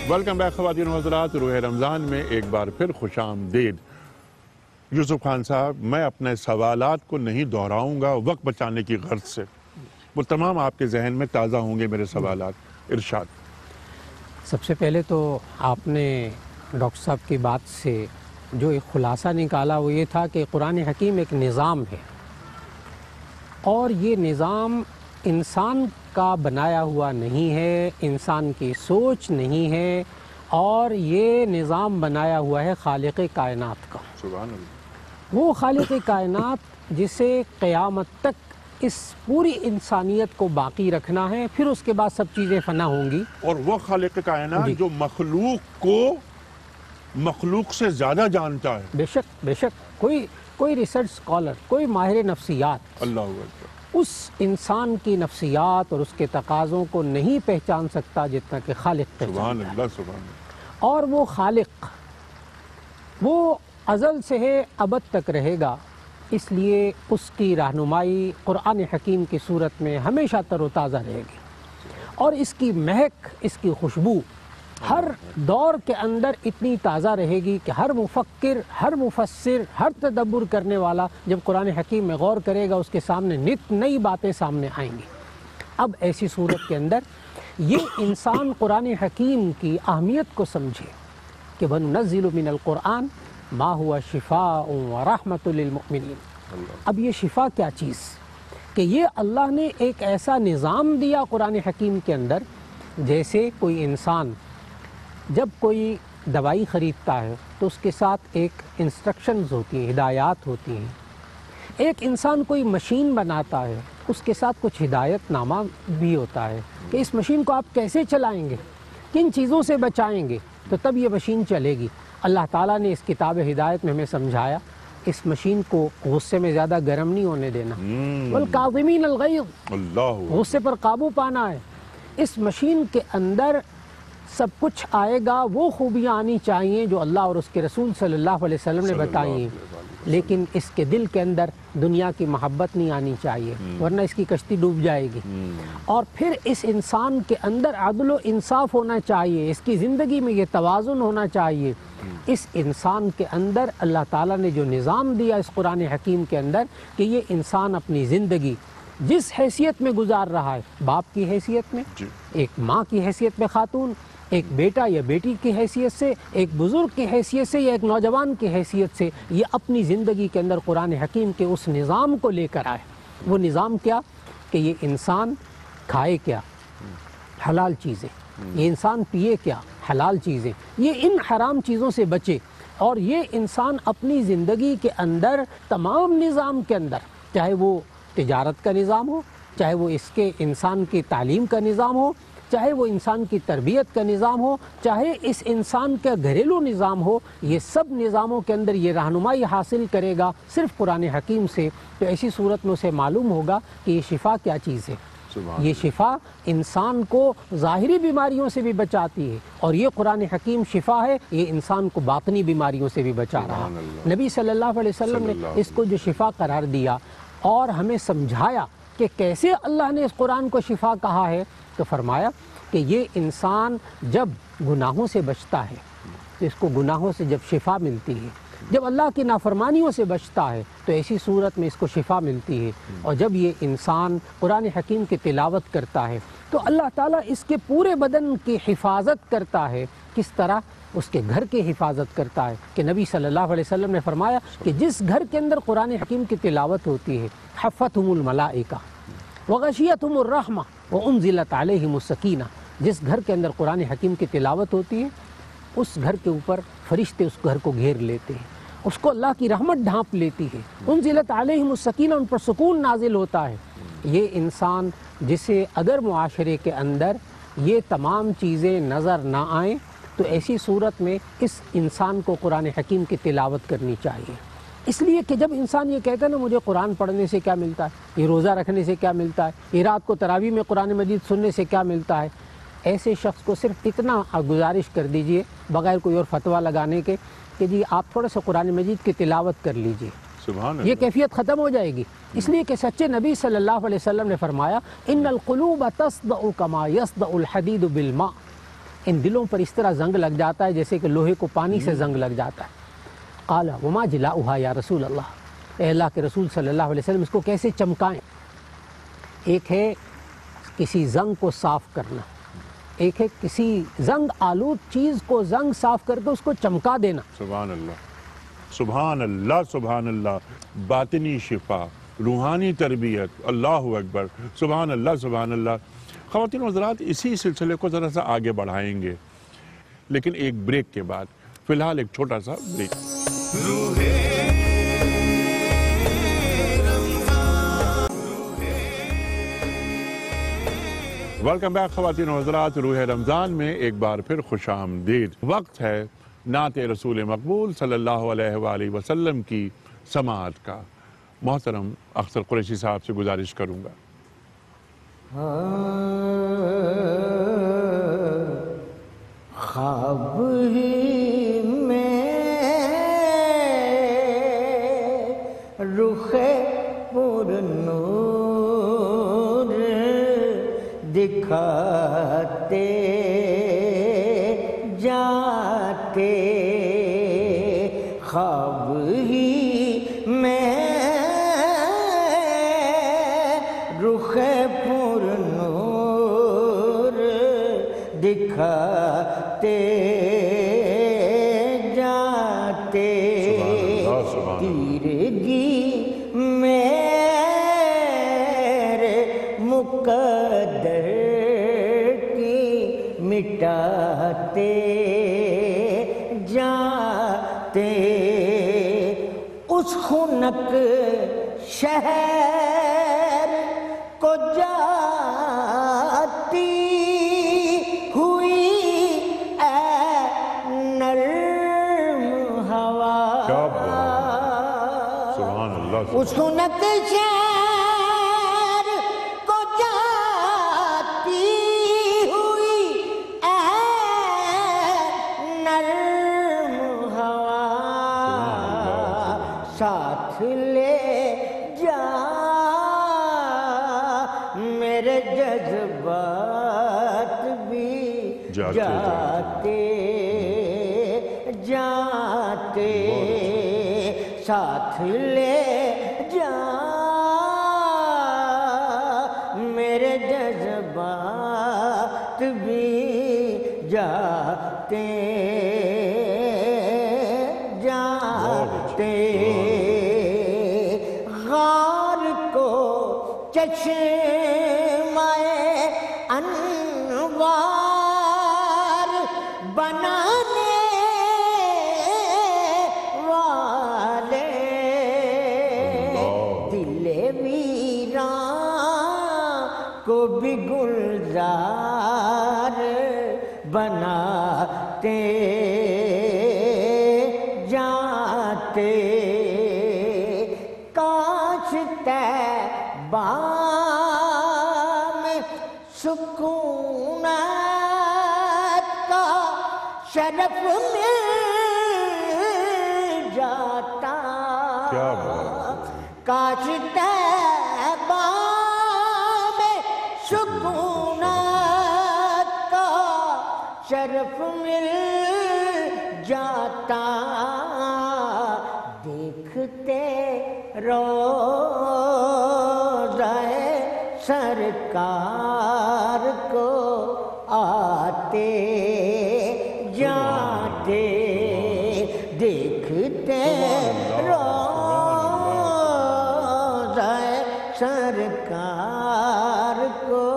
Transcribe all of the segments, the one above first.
Welcome back خواتین و حضرات، روح رمضان میں ایک بار پھر خوش آمدید۔ یوسف خان صاحب، میں اپنے سوالات کو نہیں دہراؤں گا وقت بچانے کی غرض سے، وہ تمام آپ کے ذہن میں تازہ ہوں گے میرے سوالات۔ ارشاد۔ سب سے پہلے تو آپ نے ڈاکٹر صاحب کی بات سے جو ایک خلاصہ نکالا وہ یہ تھا کہ قرآن حکیم ایک نظام ہے، اور یہ نظام انسان کا بنایا ہوا نہیں ہے، انسان کی سوچ نہیں ہے، اور یہ نظام بنایا ہوا ہے خالق کائنات کا۔ سبحان اللہ۔ وہ خالق کائنات جسے قیامت تک اس پوری انسانیت کو باقی رکھنا ہے، پھر اس کے بعد سب چیزیں فنا ہوں گی۔ اور وہ خالق کائنات جو مخلوق کو مخلوق سے زیادہ جانتا ہے۔ بے شک بے شک، کوئی ریسرچ اسکالر، کوئی ماہر نفسیات اللہ اکبر، اس انسان کی نفسیات اور اس کے تقاضوں کو نہیں پہچان سکتا جتنا کہ خالق سبحان پہچانتا ہے۔ اللہ سبحان اللہ۔ اور وہ خالق وہ ازل سے ہے، ابد تک رہے گا، اس لیے اس کی رہنمائی قرآن حکیم کی صورت میں ہمیشہ تر و تازہ رہے گی، اور اس کی مہک، اس کی خوشبو ہر دور کے اندر اتنی تازہ رہے گی کہ ہر مفکر، ہر مفسر، ہر تدبر کرنے والا جب قرآن حکیم میں غور کرے گا اس کے سامنے نت نئی باتیں سامنے آئیں گی۔ اب ایسی صورت کے اندر یہ انسان قرآن حکیم کی اہمیت کو سمجھے کہ وَنُنَزِّلُ مِنَ الْقُرْآنِ مَا هُوَ شِفَاءٌ وَرَحْمَةٌ لِّلْمُؤْمِنِينَ۔ اب یہ شفا کیا چیز کہ یہ اللہ نے ایک ایسا نظام دیا قرآن حکیم کے اندر، جیسے کوئی انسان جب کوئی دوائی خریدتا ہے تو اس کے ساتھ ایک انسٹرکشنز ہوتی ہیں، ہدایات ہوتی ہیں۔ ایک انسان کوئی مشین بناتا ہے، اس کے ساتھ کچھ ہدایت نامہ بھی ہوتا ہے کہ اس مشین کو آپ کیسے چلائیں گے، کن چیزوں سے بچائیں گے تو تب یہ مشین چلے گی۔ اللہ تعالیٰ نے اس کتاب ہدایت میں ہمیں سمجھایا اس مشین کو غصے میں زیادہ گرم نہیں ہونے دینا، والکاظمین الغیظ، اللہ غصے پر قابو پانا ہے۔ اس مشین کے اندر سب کچھ آئے گا، وہ خوبیاں آنی چاہیے جو اللہ اور اس کے رسول صلی اللہ علیہ وسلم نے بتائی ہیں، لیکن اس کے دل کے اندر دنیا کی محبت نہیں آنی چاہیے، ورنہ اس کی کشتی ڈوب جائے گی۔ اور پھر اس انسان کے اندر عدل و انصاف ہونا چاہیے، اس کی زندگی میں یہ توازن ہونا چاہیے۔ اس انسان کے اندر اللہ تعالیٰ نے جو نظام دیا اس قرآن حکیم کے اندر کہ یہ انسان اپنی زندگی جس حیثیت میں گزار رہا ہے، باپ کی حیثیت میں، ایک ماں کی حیثیت میں خاتون، ایک بیٹا یا بیٹی کی حیثیت سے، ایک بزرگ کی حیثیت سے یا ایک نوجوان کی حیثیت سے، یہ اپنی زندگی کے اندر قرآن حکیم کے اس نظام کو لے کر آئے۔ وہ نظام کیا کہ یہ انسان کھائے کیا، حلال چیزیں، یہ انسان پیے کیا، حلال چیزیں، یہ ان حرام چیزوں سے بچے، اور یہ انسان اپنی زندگی کے اندر تمام نظام کے اندر، چاہے وہ تجارت کا نظام ہو، چاہے وہ اس کے انسان کی تعلیم کا نظام ہو، چاہے وہ انسان کی تربیت کا نظام ہو، چاہے اس انسان کا گھریلو نظام ہو، یہ سب نظاموں کے اندر یہ رہنمائی حاصل کرے گا صرف قرآن حکیم سے، تو ایسی صورت میں اسے معلوم ہوگا کہ یہ شفا کیا چیز ہے۔ یہ شفا انسان کو ظاہری بیماریوں سے بھی بچاتی ہے، اور یہ قرآن حکیم شفا ہے، یہ انسان کو باطنی بیماریوں سے بھی بچا رہا۔ نبی صلی اللہ علیہ وسلم نے اس کو جو شفا قرار دیا اور ہمیں سمجھایا کہ کیسے اللہ نے اس قرآن کو شفا کہا ہے، تو فرمایا کہ یہ انسان جب گناہوں سے بچتا ہے تو اس کو گناہوں سے جب شفا ملتی ہے، جب اللہ کی نافرمانیوں سے بچتا ہے تو ایسی صورت میں اس کو شفا ملتی ہے، اور جب یہ انسان قرآن حکیم کی تلاوت کرتا ہے تو اللہ تعالیٰ اس کے پورے بدن کی حفاظت کرتا ہے۔ کس طرح؟ اس کے گھر کی حفاظت کرتا ہے کہ نبی صلی اللہ علیہ وسلم نے فرمایا کہ جس گھر کے اندر قرآن حکیم کی تلاوت ہوتی ہے، حفتہم الملائکہ وغشیتہم الرحمہ وانزلت علیہم السکینہ، جس گھر کے اندر قرآن حکیم کی تلاوت ہوتی ہے اس گھر کے اوپر فرشتے اس گھر کو گھیر لیتے ہیں، اس کو اللہ کی رحمت ڈھانپ لیتی ہے، انزلت علیہم السکینہ، ان پر سکون نازل ہوتا ہے۔ یہ انسان جسے اگر معاشرے کے اندر یہ تمام چیزیں نظر نہ آئیں تو ایسی صورت میں اس انسان کو قرآن حکیم کی تلاوت کرنی چاہیے، اس لیے کہ جب انسان یہ کہتا ہے نا مجھے قرآن پڑھنے سے کیا ملتا ہے، یہ روزہ رکھنے سے کیا ملتا ہے، یہ رات کو تراویح میں قرآن مجید سننے سے کیا ملتا ہے، ایسے شخص کو صرف اتنا گزارش کر دیجئے بغیر کوئی اور فتویٰ لگانے کے کہ جی آپ تھوڑا سا قرآن مجید کی تلاوت کر لیجئے، یہ کیفیت ختم ہو جائے گی۔ اس لیے کہ سچے نبی صلی اللہ علیہ وسلم نے فرمایا ان القلوب تصدع کما یصدع الحدید بالماء، ان دلوں پر اس طرح زنگ لگ جاتا ہے جیسے کہ لوہے کو پانی سے زنگ لگ جاتا ہے۔ قال وما جلاؤہا یا رسول اللہ، اے اللہ کے رسول صلی اللہ علیہ وسلم اس کو کیسے چمکائیں؟ ایک ہے کسی زنگ کو صاف کرنا، ایک ہے کسی زنگ آلود چیز کو زنگ صاف کر کے اس کو چمکا دینا۔ سبحان اللہ، سبحان اللہ، سبحان اللہ، باطنی شفا، روحانی تربیت، اللہ اکبر، سبحان اللہ، سبحان اللہ۔ خواتین و حضرات، اسی سلسلے کو ذرا سا آگے بڑھائیں گے لیکن ایک بریک کے بعد۔ فی الحال ایک چھوٹا سا بریک۔ ویلکم بیک خواتین و حضرات، روح رمضان میں ایک بار پھر خوش آمدید۔ وقت ہے نعت رسول مقبول صلی اللہ علیہ وآلہ وسلم کی سماعت کا۔ محترم اختر قریشی صاحب سے گزارش کروں گا۔ خواب ہی میں رخ پر نور دکھاتے جاتے، خواب ہی میں رخ پر نور دکھاتے جاتے، تیرگی میرے مقدر کی مٹاتے جاتے، اس خنک شہر کو جاتی ہوئی اے نرم ہوا، سبحان اللہ، اس خنک شہر کو جاتی ہوئی اے نرم ہوا، ساتھ لے جا میرے جذبات بھی جاتے جاتے، ساتھ لے جا میرے جذبات بھی جاتے جاتے، غار کو چشمہ انوار بنانے والے، دل ویران کو بھی گلزار بناتے جاتے، کاش طیبہ میں سکونت کا شرف مل جاتا، کاش طیبہ میں سکونت کا شرف مل جاتا، دیکھتے روضہ سرکار کو آتے جاتے، دیکھتے روضہ سرکار کو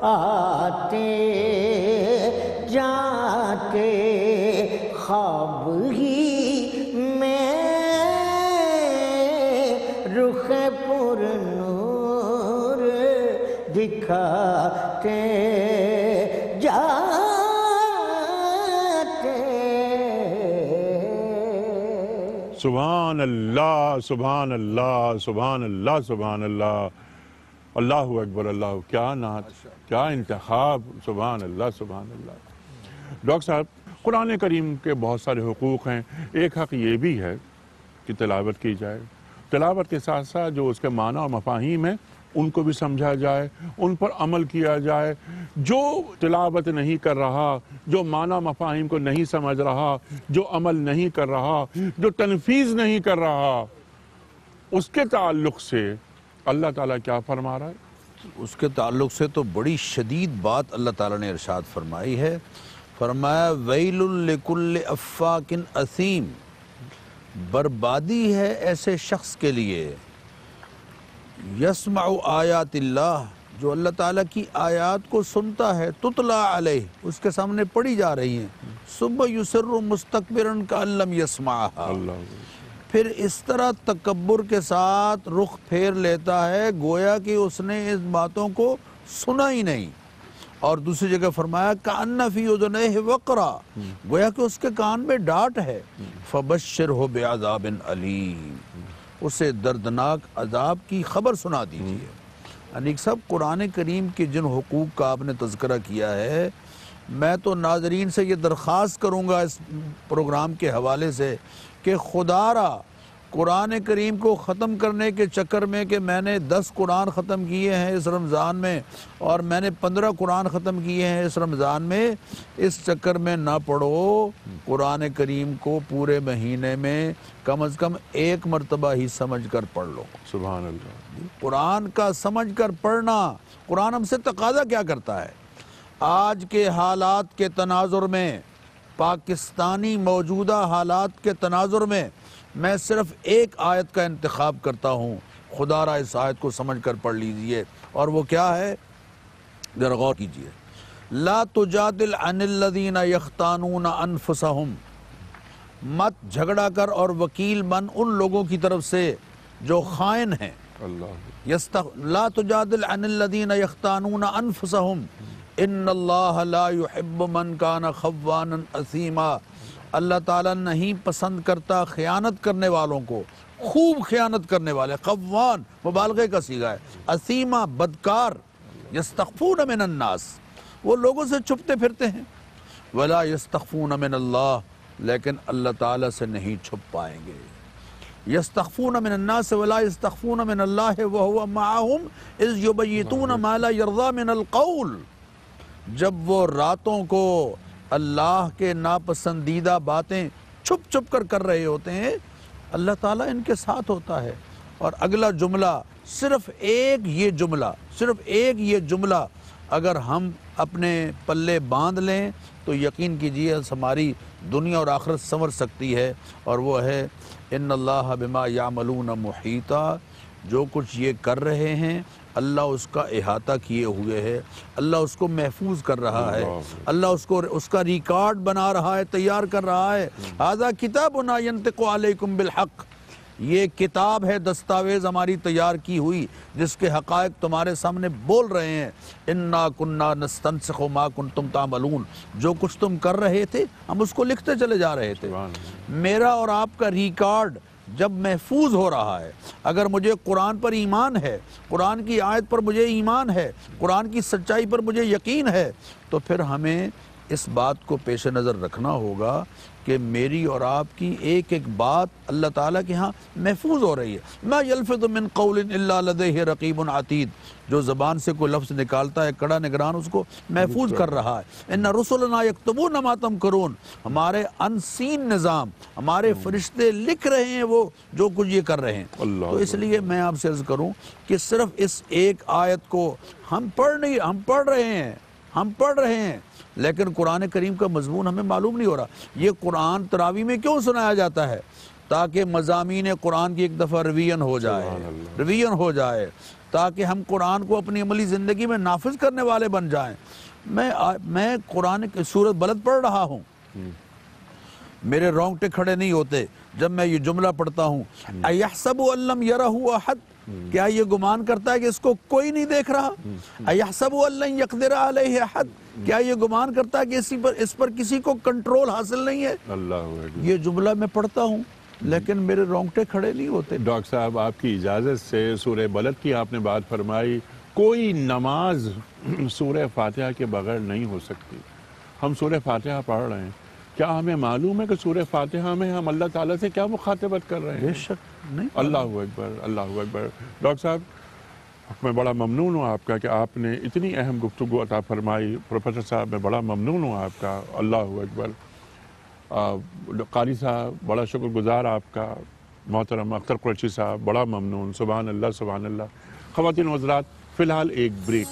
آتے جاتے، خواب ہی میں رخ پر نور دکھاتے جاتے۔ سبحان اللہ، سبحان اللہ، سبحان اللہ، سبحان اللہ، اللہ اکبر، اللہ، کیا نعت، کیا انتخاب، سبحان اللہ، سبحان اللہ۔ ڈاکٹر صاحب، قرآن کریم کے بہت سارے حقوق ہیں، ایک حق یہ بھی ہے کہ تلاوت کی جائے، تلاوت کے ساتھ ساتھ جو اس کے معنی اور مفاہیم ہیں ان کو بھی سمجھا جائے، ان پر عمل کیا جائے۔ جو تلاوت نہیں کر رہا، جو معنی مفاہیم کو نہیں سمجھ رہا، جو عمل نہیں کر رہا، جو تنفیذ نہیں کر رہا، اس کے تعلق سے اللہ تعالیٰ کیا فرما رہا ہے؟ اس کے تعلق سے تو بڑی شدید بات اللہ تعالیٰ نے ارشاد فرمائی ہے۔ فرمایا ویل لکل افاک اثیم، بربادی ہے ایسے شخص کے لیے یسمع آیات اللہ، جو اللہ تعالیٰ کی آیات کو سنتا ہے، تتلا علیہ، اس کے سامنے پڑھی جا رہی ہیں، ثم یصر مستکبرا کأن لم یسمعها، اللہ پھر اس طرح تکبر کے ساتھ رخ پھیر لیتا ہے گویا کہ اس نے اس باتوں کو سنا ہی نہیں۔ اور دوسری جگہ فرمایا کأن فی اذنیہ وقرا، گویا کہ اس کے کان میں ڈانٹ ہے۔ فبشرہ بعذاب علیم، اسے دردناک عذاب کی خبر سنا دیجیے۔ انیک صاحب، قرآن کریم کے جن حقوق کا آپ نے تذکرہ کیا ہے، میں تو ناظرین سے یہ درخواست کروں گا اس پروگرام کے حوالے سے کہ خدا را قرآن کریم کو ختم کرنے کے چکر میں کہ میں نے 10 قرآن ختم کیے ہیں اس رمضان میں اور میں نے 15 قرآن ختم کیے ہیں اس رمضان میں، اس چکر میں نہ پڑھو۔ قرآن کریم کو پورے مہینے میں کم از کم 1 مرتبہ ہی سمجھ کر پڑھ لو۔ سبحان اللہ۔ قرآن کا سمجھ کر پڑھنا، قرآن ہم سے تقاضا کیا کرتا ہے؟ آج کے حالات کے تناظر میں، پاکستانی موجودہ حالات کے تناظر میں میں صرف ایک آیت کا انتخاب کرتا ہوں، خدا را اس آیت کو سمجھ کر پڑھ لیجئے، اور وہ کیا ہے؟ ذرا غور کیجئے۔ لا تجادل عن الذین یختانون انفسہم، مت جھگڑا کر اور وکیل بن ان لوگوں کی طرف سے جو خائن ہیں۔ لا تجادل عن الذین یختانون انفسہم ان اللہ لا يحب من کان خوانا اثیما، اللہ تعالیٰ نہیں پسند کرتا خیانت کرنے والوں کو، خوب خیانت کرنے والے۔ خوان مبالغے کا صیغہ ہے، اثیما بدکار۔ یستخفون من الناس، وہ لوگوں سے چھپتے پھرتے ہیں، ولا یستخفون من اللہ، لیکن اللہ تعالیٰ سے نہیں چھپ پائیں گے۔ یستخفون من الناس ولا یستخفون من اللہ وہو معہم اذ یبیتون ما لا یرضی من القول، جب وہ راتوں کو اللہ کے ناپسندیدہ باتیں چھپ چھپ کر رہے ہوتے ہیں، اللہ تعالیٰ ان کے ساتھ ہوتا ہے۔ اور اگلا جملہ، صرف ایک یہ جملہ اگر ہم اپنے پلے باندھ لیں تو یقین کیجئے ہماری دنیا اور آخرت سنور سکتی ہے، اور وہ ہے ان اللہ بما یعملون محیطا، جو کچھ یہ کر رہے ہیں اللہ اس کا احاطہ کیے ہوئے ہے، اللہ اس کو محفوظ کر رہا ہے، اللہ اس کا ریکارڈ بنا رہا ہے، تیار کر رہا ہے۔ ھذا کتابنا ینطق علیکم بالحق، یہ کتاب ہے، دستاویز ہماری تیار کی ہوئی جس کے حقائق تمہارے سامنے بول رہے ہیں۔ انا کننا نستنسخ ما کنتم تعملون، جو کچھ تم کر رہے تھے ہم اس کو لکھتے چلے جا رہے تھے۔ میرا اور آپ کا ریکارڈ جب محفوظ ہو رہا ہے، اگر مجھے قرآن پر ایمان ہے، قرآن کی آیت پر مجھے ایمان ہے، قرآن کی سچائی پر مجھے یقین ہے، تو پھر ہمیں اس بات کو پیش نظر رکھنا ہوگا کہ میری اور آپ کی ایک ایک بات اللہ تعالیٰ کے ہاں محفوظ ہو رہی ہے۔ ما یلفظ من قول الا لدیہ رقیب عتید، جو زبان سے کوئی لفظ نکالتا ہے کڑا نگران اس کو محفوظ کر رہا ہے۔ ان رسلنا یکتبون ما تمکرون، ہمارے انسین نظام، ہمارے فرشتے لکھ رہے ہیں وہ جو کچھ یہ کر رہے ہیں۔ تو اس لیے میں آپ سے عرض کروں کہ صرف اس ایک آیت کو ہم پڑھ رہے ہیں لیکن قرآن کریم کا مضمون ہمیں معلوم نہیں ہو رہا۔ یہ قرآن تراویح میں کیوں سنایا جاتا ہے؟ تاکہ مضامین قرآن کی ایک دفعہ ریویژن ہو جائے، تاکہ ہم قرآن کو اپنی عملی زندگی میں نافذ کرنے والے بن جائیں۔ میں قرآن کی سورۃ بلد پڑھ رہا ہوں، میرے رونگٹے کھڑے نہیں ہوتے جب میں یہ جملہ پڑھتا ہوں، اَيَحْسَبُ أَن لَّمْ يَرَهُ أَحَدٌ، کیا یہ گمان کرتا ہے کہ اس کو کوئی نہیں دیکھ رہا؟ اَيَحْسَبُ أَن لَّن يَقْدِرَ عَلَيْهِ أَحَدٌ، کیا یہ گمان کرتا ہے کہ اس پر کسی کو کنٹرول حاصل نہیں ہے؟ اللہ، یہ جملہ میں پڑھتا ہوں لیکن میرے رونگٹے کھڑے نہیں ہوتے۔ ڈاکٹر صاحب، آپ کی اجازت سے سورہ بلد کی آپ نے بات فرمائی، کوئی نماز سورہ فاتحہ کے بغیر نہیں ہو سکتی۔ ہم سورہ فاتحہ پڑھ رہے ہیں، کیا ہمیں معلوم ہے کہ سورہ فاتحہ میں ہم اللہ تعالیٰ سے کیا مخاطبت کر رہے ہیں؟ بے شک نہیں۔ اللہ اکبر، اللہ اکبر۔ ڈاکٹر صاحب، میں بڑا ممنون ہوں آپ کا کہ آپ نے اتنی اہم گفتگو عطا فرمائی. پروفیسر صاحب میں بڑا ممنون ہوں آپ کا. اللہ اکبر. قاری صاحب بڑا شکر گزار آپ کا. محترم اختر قریشی صاحب بڑا ممنون. سبحان اللہ سبحان اللہ. خواتین و حضرات فی الحال ایک بریک.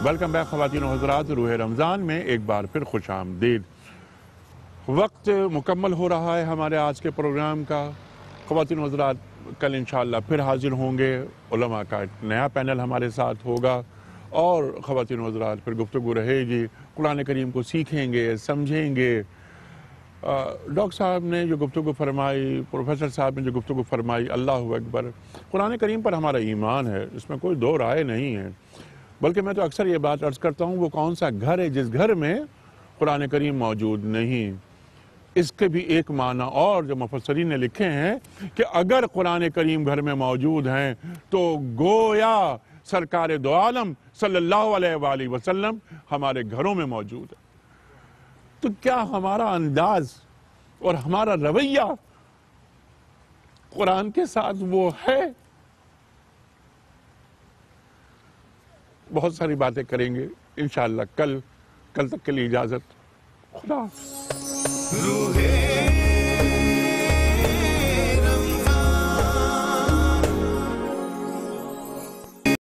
ویلکم بیک خواتین و حضرات. روح رمضان میں ایک بار پھر خوش آمدید. وقت مکمل ہو رہا ہے ہمارے آج کے پروگرام کا. خواتین و حضرات کل انشاءاللہ پھر حاضر ہوں گے. علماء کا ایک نیا پینل ہمارے ساتھ ہوگا اور خواتین و حضرات پھر گفتگو رہے گی. قرآن کریم کو سیکھیں گے, سمجھیں گے. ڈاکٹر صاحب نے جو گفتگو فرمائی, پروفیسر صاحب نے جو گفتگو فرمائی, اللہ اکبر. قرآن کریم پر ہمارا ایمان ہے, اس میں کوئی دو رائے نہیں ہے. بلکہ میں تو اکثر یہ بات عرض کرتا ہوں, وہ کون سا گھر ہے جس گھر میں قرآن کریم موجود نہیں. اس کے بھی ایک معنی اور جو مفسرین نے لکھے ہیں کہ اگر قرآن کریم گھر میں موجود ہیں تو گویا سرکار دو عالم صلی اللہ علیہ وآلہ وسلم ہمارے گھروں میں موجود ہے. تو کیا ہمارا انداز اور ہمارا رویہ قرآن کے ساتھ وہ ہے؟ بہت ساری باتیں کریں گے انشاءاللہ. کل تک کے لیے اجازت. خدا حافظ.